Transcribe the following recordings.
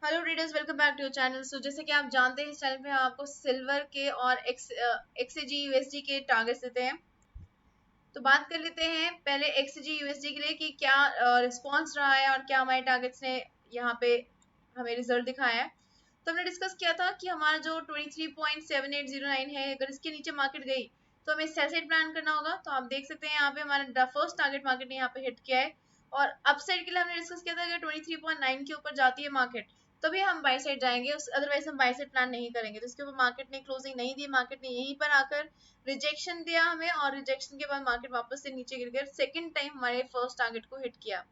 Hello readers, welcome back to your channel. So जैसे कि आप जानते हैं, इस चैनल पे हम आपको सिल्वर के और एक्सजी यूएसडी के टारगेट्स देते हैं। तो बात कर लेते हैं पहले एक्सजी यूएसडी के लिए कि क्या रिस्पॉन्स रहा है और क्या हमारे टारगेट्स ने यहाँ पे हमें रिजल्ट दिखाया है। तो हमने डिस्कस किया था कि हमारा जो 23.7809 है, अगर इसके नीचे मार्केट गई तो हमें सेल साइड प्लान करना होगा। तो आप देख सकते हैं यहाँ पे हमारा फर्स्ट टारगेट मार्केट ने यहाँ पे हिट किया है, और अपसाइड के लिए हमने डिस्कस किया था कि 23.9 के ऊपर जाती है मार्केट तभी हम बाई साइड जाएंगे, अदरवाइज हम बाई साइड प्लान नहीं करेंगे। तो इसके ऊपर मार्केट ने क्लोजिंग नहीं दी, मार्केट ने यहीं पर आकर रिजेक्शन दिया हमें, और रिजेक्शन के बाद मार्केट वापस से नीचे गिर गया, सेकंड टाइम हमारे फर्स्ट टारगेट को हिट किया।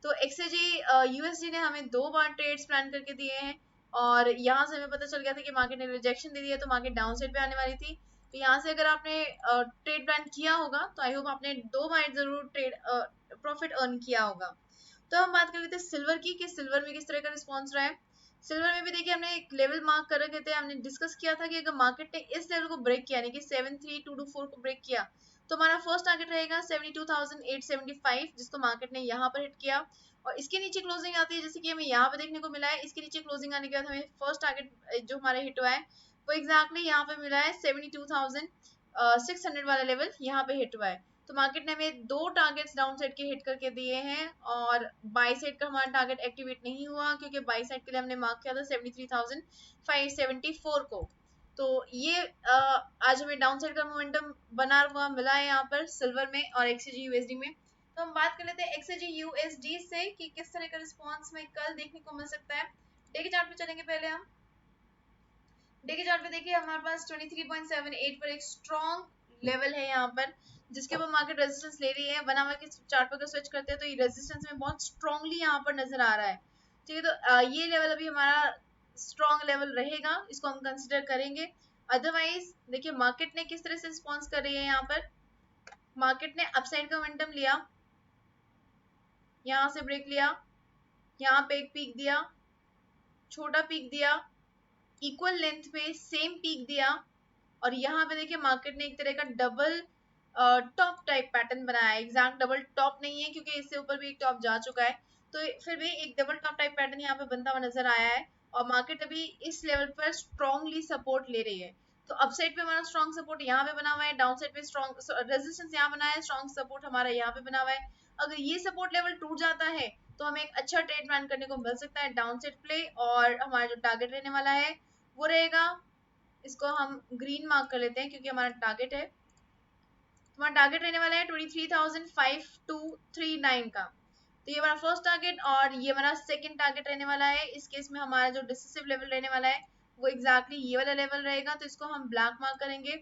तो एक्सजी यूएसडी ने हमें 2 बार ट्रेड्स प्लान करके दिए हैं, और यहाँ से हमें पता चल गया था कि मार्केट ने रिजेक्शन दे दिया, तो मार्केट डाउन साइड पे आने वाली थी। तो यहाँ से अगर आपने ट्रेड प्लान किया होगा तो आई होप आपने 2 बार जरूर ट्रेड प्रॉफिट अर्न किया होगा। तो हम बात कर लेते हैं सिल्वर की कि सिल्वर में किस तरह का रिस्पॉन्स रहा है। सिल्वर में भी देखिए हमने एक लेवल मार्क कर रखे थे, हमने डिस्कस किया था कि अगर मार्केट ने इस लेवल को ब्रेक किया, यानी कि 73224 को ब्रेक किया, तो हमारा फर्स्ट टारगेट रहेगा 72,875, जिसको मार्केट ने यहाँ पर हिट किया। और इसके नीचे क्लोजिंग आती है, जैसे कि हमें यहाँ पे देखने को मिला है। इसके नीचे क्लोजिंग आने के बाद हमें फर्स्ट टारगेट जो हमारा हिट हुआ है वो एग्जैक्टली यहाँ पे मिला है 72,600 वाला लेवल यहाँ पे हिट हुआ है। तो मार्केट ने हमें 2 टारगेट्स डाउन साइड के हिट करके दिए हैं, और बाई साइड का हमारा टारगेट एक्टिवेट नहीं हुआ, क्योंकि बाई साइड के लिए हमने मार्क किया था 73,574 को। तो ये आज हमें डाउन साइड का मोमेंटम बना हुआ मिला है यहाँ पर सिल्वर में और एक्सजी यूएसडी में। तो हम बात कर लेते हैं एक्सजी यूएसडी से कि किस तरह का रिस्पॉन्स में कल देखने को मिल सकता है। डे के चार्ट पे चलेंगे पहले हम। डे के चार्ट पे देखिए हमारे पास 23.78 पर एक स्ट्रॉन्ग लेवल है यहाँ पर, जिसके ऊपर मार्केट रेजिस्टेंस ले रही है। 1 आवर के चार्ट पर स्विच करते हैं तो ये रेजिस्टेंस में बहुत स्ट्रांगली यहाँ पर नजर आ रहा है। ठीक है, तो ये लेवल अभी हमारा स्ट्रॉन्ग लेवल रहेगा, इसको हम कंसिडर करेंगे। अदरवाइज देखिए मार्केट ने किस तरह से रिस्पॉन्स कर रही है। यहाँ पर मार्केट ने अपसाइड का मोमेंटम लिया, यहाँ से ब्रेक लिया, यहाँ पे एक पीक दिया, छोटा पीक दिया, इक्वल लेंथ पे सेम पीक दिया, और यहाँ पे देखिए मार्केट ने एक तरह का डबल टॉप टाइप पैटर्न बनाया है। एग्जैक्ट डबल टॉप नहीं है, क्योंकि इससे ऊपर भी एक टॉप जा चुका है, तो फिर भी एक डबल टॉप टाइप पैटर्न यहाँ पे बनता हुआ नजर आया है। और मार्केट अभी इस लेवल पर स्ट्रांगली सपोर्ट ले रही है। तो अपसाइड पे हमारा स्ट्रॉन्ग सपोर्ट यहाँ पे बना हुआ है, डाउन साइड पे स्ट्रॉन्ग रेजिस्टेंस यहाँ बना है, स्ट्रॉन्ग सपोर्ट हमारा यहाँ पे बना हुआ है। अगर ये सपोर्ट लेवल टूट जाता है तो हमें एक अच्छा ट्रेड प्लान करने को मिल सकता है डाउन साइड प्ले, और हमारा जो टारगेट रहने वाला है वो रहेगा, इसको हम ग्रीन मार्क कर लेते हैं क्योंकि हमारा टारगेट है, हमारा टारगेट रहने वाला है 23,5239 का। तो ये हमारा फर्स्ट टारगेट और ये हमारा सेकंड टारगेट रहने वाला है। इस केस में हमारा जो डिसिसिव लेवल रहने वाला है वो एग्जैक्टली ये वाला लेवल रहेगा, तो इसको हम ब्लैक मार्क करेंगे।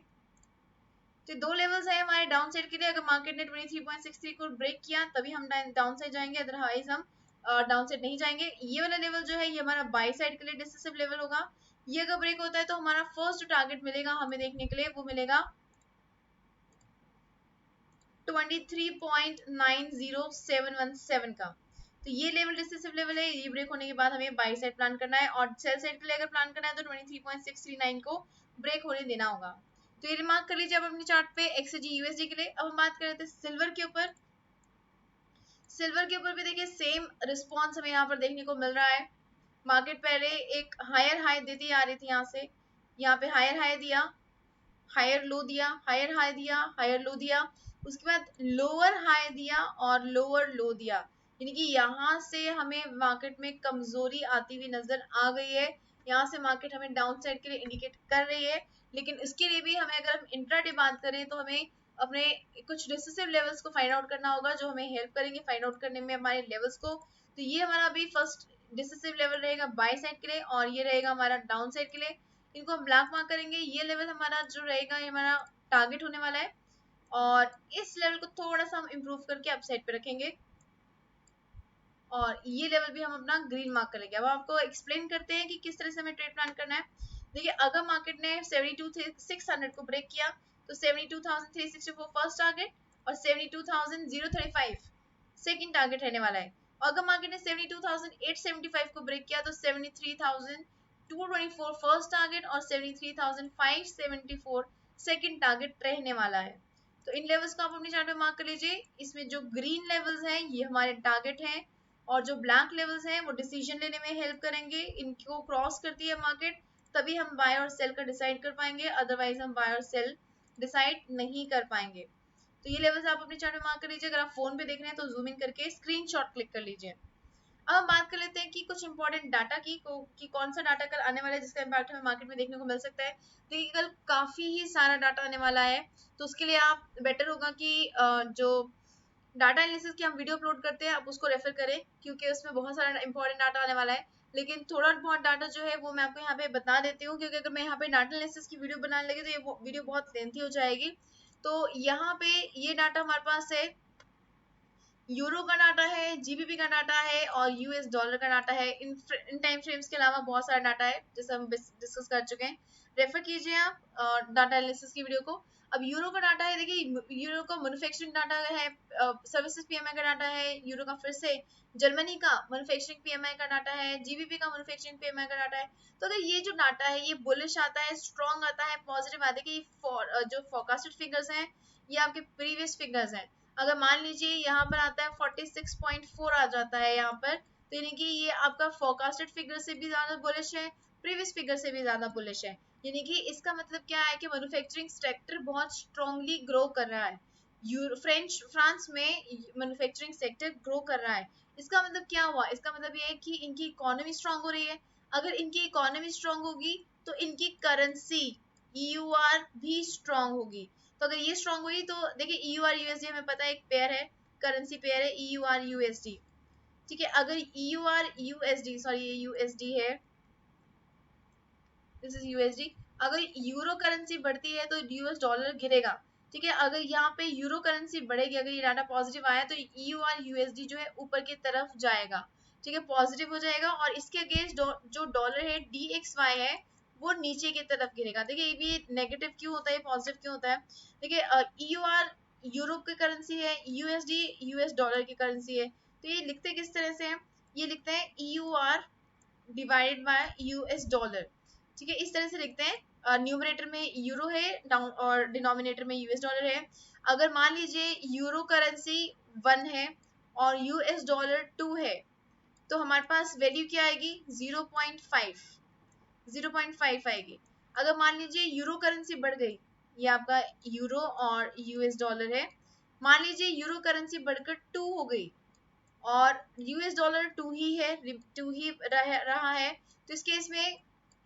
तो 2 लेवल्स है हमारे डाउन साइड के लिए। अगर मार्केट ने 23.63 को ब्रेक किया तभी हम डाउन साइड जाएंगे, अदरवाइज हम डाउन साइड नहीं जाएंगे। ये वाला लेवल जो है ये हमारा बाई साइड के लिए डिसिसिव लेवल होगा। ये अगर ब्रेक होता है तो हमारा फर्स्ट टारगेट मिलेगा हमें देखने के लिए, वो मिलेगा 23.90717 का। तो ये लेवल डिसिसिव लेवल है, ये ब्रेक होने के बाद हमें बाई साइड प्लान करना है, और सेल साइड के लिए अगर प्लान करना है तो 23.639 को ब्रेक होने देना होगा। तो ये रिमार्क कर लीजिए आप अपने चार्ट पे एक्सजी यूएसडी के लिए। अब हम बात कर रहे थे सिल्वर के ऊपर। सिल्वर के ऊपर भी देखिए सेम रिस्पॉन्स हमें यहाँ पर देखने को मिल रहा है। मार्केट पहले एक हायर हाई देती आ रही थी, यहाँ से यहाँ पे हायर हाई दिया, हायर लो दिया, हायर हाई दिया, हायर लो दिया, उसके बाद लोअर हाई दिया और लोअर लो दिया, यानी कि यहाँ से हमें मार्केट में कमजोरी आती हुई नजर आ गई है। यहाँ से मार्केट हमें डाउन साइड के लिए इंडिकेट कर रही है, लेकिन इसके लिए भी हमें, अगर हम इंट्राडे बात करें तो हमें अपने कुछ डिसिसिव लेवल्स को फाइंड आउट करना होगा, जो हमें हेल्प करेंगे फाइंड आउट करने में हमारे लेवल्स को। तो ये हमारा अभी फर्स्ट डिसिसिव लेवल रहेगा बाय साइड के लिए, और ये रहेगा हमारा डाउन साइड के लिए। इनको हम ब्लैक मार्क करेंगे। ये लेवल हमारा जो रहेगा ये हमारा टारगेट होने वाला है, और इस लेवल को थोड़ा सा हम इम्प्रूव करके अपसाइड पे रखेंगे, और ये लेवल भी हम अपना ग्रीन मार्क करेंगे। अब आपको एक्सप्लेन करते हैं कि किस तरह से हमें ट्रेड प्लान करना है। देखिए अगर मार्केट ने 72,600 को ब्रेक किया तो 72,364 फर्स्ट टारगेट और 72,035 सेकंड टारगेट रहने वाला है। और अगर मार्केट ने 72,875 को ब्रेक किया तो 73,224 फर्स्ट टारगेट और 73,574 सेकंड टारगेट रहने वाला है। तो इन लेवल्स को आप अपने चार्ट में मार्क कर लीजिए। इसमें जो ग्रीन लेवल्स हैं ये हमारे टारगेट हैं, और जो ब्लैंक लेवल्स हैं वो डिसीजन लेने में हेल्प करेंगे, इनको क्रॉस करती है मार्केट तभी हम बाय और सेल का डिसाइड कर पाएंगे, अदरवाइज हम बाय और सेल डिसाइड नहीं कर पाएंगे। तो ये लेवल्स आप अपने चार्ट में मार्क कर लीजिए। अगर आप फोन पे देख रहे हैं तो जूम इन करके स्क्रीनशॉट क्लिक कर लीजिए। अब हम बात कर लेते हैं कि कुछ इंपॉर्टेंट डाटा कि कौन सा डाटा कल आने वाला है जिसका इम्पैक्ट हमें मार्केट में देखने को मिल सकता है। देखिए कल काफी ही सारा डाटा आने वाला है, तो उसके लिए आप बेटर होगा कि जो डाटा एनालिसिस की हम वीडियो अपलोड करते हैं आप उसको रेफर करें, क्योंकि उसमें बहुत सारा इंपॉर्टेंट डाटा आने वाला है। लेकिन थोड़ा बहुत डाटा जो है वो मैं आपको यहाँ पे बता देती हूँ, क्योंकि अगर मैं यहाँ पे डाटा एनालिसिस की वीडियो बनाने लगी तो ये वीडियो बहुत लेंथी हो जाएगी। तो यहाँ पे ये डाटा हमारे पास है, यूरो का डाटा है, जीबीपी का डाटा है और यूएस डॉलर का डाटा है। इन टाइम फ्रेम्स के अलावा बहुत सारा डाटा है जैसे हम डिस्कस कर चुके हैं। रेफर कीजिए आप डाटा एनालिसिस की वीडियो को। अब यूरो का डाटा है, देखिए यूरो का मैन्युफैक्चरिंग डाटा है, सर्विसेज पीएमआई का डाटा है, यूरो का फिर से जर्मनी का मैन्युफैक्चरिंग पीएमआई का डाटा है, जीबीपी का मैन्युफैक्चरिंग पीएमआई का डाटा है। तो अगर ये जो डाटा है ये बुलिश आता है, स्ट्रॉन्ग आता है, पॉजिटिव आता है कि जो फोरकास्टेड फिगर्स हैं ये आपके प्रीवियस फिगर्स हैं। अगर मान लीजिए यहाँ पर आता है 46.4 आ जाता है यहाँ पर, तो यानी कि ये आपका फोरकास्टेड फिगर से भी ज्यादा बुलिश है, प्रीवियस फिगर से भी ज्यादा बुलिश है। यानी कि इसका मतलब क्या है कि मैन्युफैक्चरिंग सेक्टर बहुत स्ट्रांगली ग्रो कर रहा है। फ्रांस में मैन्युफैक्चरिंग सेक्टर ग्रो कर रहा है। इसका मतलब क्या हुआ, इसका मतलब ये है कि इनकी इकोनॉमी स्ट्रांग हो रही है। अगर इनकी इकोनॉमी स्ट्रांग होगी तो इनकी करेंसी EUR भी स्ट्रांग होगी। तो अगर ये स्ट्रांग हुई तो देखिए EUR USD हमें पता है एक पेयर है, करेंसी पेयर है EUR USD। ठीक है, अगर EUR USD, सॉरी ये USD है, दिस इज USD। अगर यूरो करेंसी बढ़ती है तो यूएस डॉलर गिरेगा। ठीक है, अगर यहाँ पे यूरो करेंसी बढ़ेगी, अगर ये डाटा पॉजिटिव आया तो EUR USD जो है ऊपर की तरफ जाएगा। ठीक है, पॉजिटिव हो जाएगा और इसके अगेंस्ट जो डॉलर है DXY है वो नीचे की तरफ गिरेगा। देखिए ये भी नेगेटिव क्यों होता है, पॉजिटिव क्यों होता है। देखिए EUR यूरोप की करेंसी है, USD यूएस डॉलर की करेंसी है। तो ये लिखते किस तरह से हैं, ये लिखते हैं EUR divided by US dollar. ठीक है, इस तरह से लिखते हैं। न्यूमरेटर में यूरो है डाउन और डिनोमिनेटर में यूएस डॉलर है। अगर मान लीजिए यूरो करेंसी 1 है और यूएस डॉलर 2 है तो हमारे पास वैल्यू क्या आएगी 0.5, 0.5 आएगी। अगर मान लीजिए यूरो करेंसी बढ़ गई, ये आपका यूरो और यूएस डॉलर है, मान लीजिए यूरो करेंसी बढ़कर 2 हो गई और यूएस डॉलर 2 ही है, 2 ही रहा है, तो इस केस में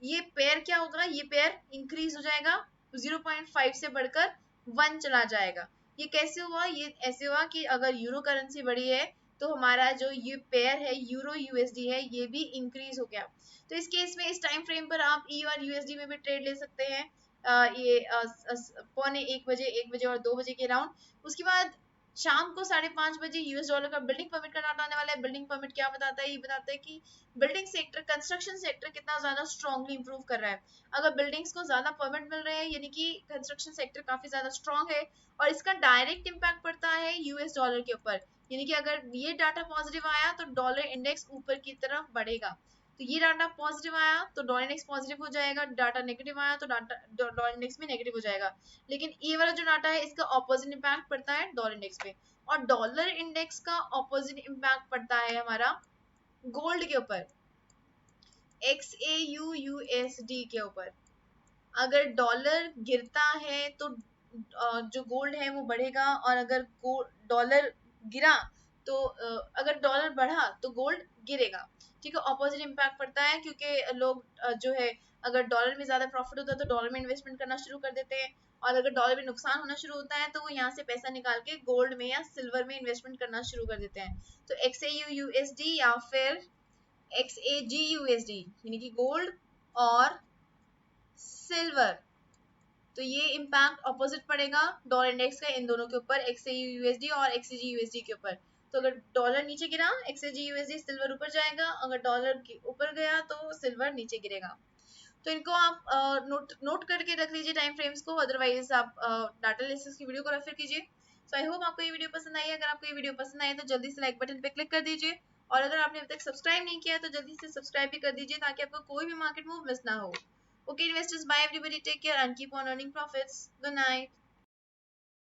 ये पेयर क्या होगा, ये पेयर इंक्रीज हो जाएगा, 0.5 से बढ़कर 1 चला जाएगा। ये कैसे हुआ, ये ऐसे हुआ कि अगर यूरो करेंसी बढ़ी है तो हमारा जो ये पेयर है यूरो यूएसडी है ये भी इंक्रीज हो गया। तो इस केस में इस टाइम फ्रेम पर आप EUR USD में भी ट्रेड ले सकते हैं। ये पौने 1 बजे और 2 बजे के अराउंड। उसके बाद शाम को 5:30 बजे यूएस डॉलर का बिल्डिंग परमिट का डाटा आने वाला है। बिल्डिंग परमिट क्या बताता है, ये बताता है कि बिल्डिंग सेक्टर, कंस्ट्रक्शन सेक्टर कितना ज्यादा स्ट्रांगली इंप्रूव कर रहा है। अगर बिल्डिंग्स को ज्यादा परमिट मिल रहे हैं यानी कि कंस्ट्रक्शन सेक्टर काफी ज्यादा स्ट्रांग है और इसका डायरेक्ट इम्पैक्ट पड़ता है यूएस डॉलर के ऊपर। यानी कि अगर ये डाटा पॉजिटिव आया तो डॉलर इंडेक्स ऊपर की तरफ बढ़ेगा। तो ये डाटा पॉजिटिव आया तो डॉलर इंडेक्स पॉजिटिव हो जाएगा, डाटा नेगेटिव आया तो डाटा डॉलर इंडेक्स भी नेगेटिव हो जाएगा। लेकिन ये वाला जो डाटा है इसका ऑपोजिट इम्पैक्ट पड़ता है डॉलर इंडेक्स पे, और डॉलर इंडेक्स का ऑपोजिट इम्पैक्ट पड़ता है हमारा गोल्ड के ऊपर, XAUUSD के ऊपर। अगर डॉलर गिरता है तो जो गोल्ड है वो बढ़ेगा, और अगर डॉलर गिरा तो अगर डॉलर बढ़ा तो गोल्ड गिरेगा। ठीक है, ऑपोजिट इम्पैक्ट पड़ता है क्योंकि लोग जो है अगर डॉलर में ज्यादा प्रॉफिट होता है तो डॉलर में इन्वेस्टमेंट करना शुरू कर देते हैं, और अगर डॉलर में नुकसान होना शुरू होता है तो वो यहाँ से पैसा निकाल के गोल्ड में या सिल्वर में इन्वेस्टमेंट करना शुरू कर देते हैं। तो XAUUSD या फिर XAGUSD यानी कि गोल्ड और सिल्वर, तो ये इम्पैक्ट ऑपोजिट पड़ेगा डॉलर इंडेक्स का इन दोनों के ऊपर, XAUUSD और XAGUSD के ऊपर। तो अगर डॉलर नीचे गिरा XAGUSD सिल्वर ऊपर जाएगा, अगर डॉलर ऊपर गया तो सिल्वर नीचे गिरेगा। तो इनको आप नोट करके रख लीजिए टाइम फ्रेम्स को, अदरवाइज आप डाटा एनालिसिस की वीडियो को रेफर कीजिए। सो आई होप आपको ये वीडियो पसंद आई है। अगर आपको ये वीडियो पसंद आए तो जल्दी से लाइक बटन पे क्लिक कर दीजिए, और अगर आपने अभी तक सब्सक्राइब नहीं किया तो जल्दी से सब्सक्राइब भी कर दीजिए ताकि आपको कोई भी मार्केट मूव मिस ना हो। Okay, investors, bye everybody. Take care and keep on earning profits. Good night.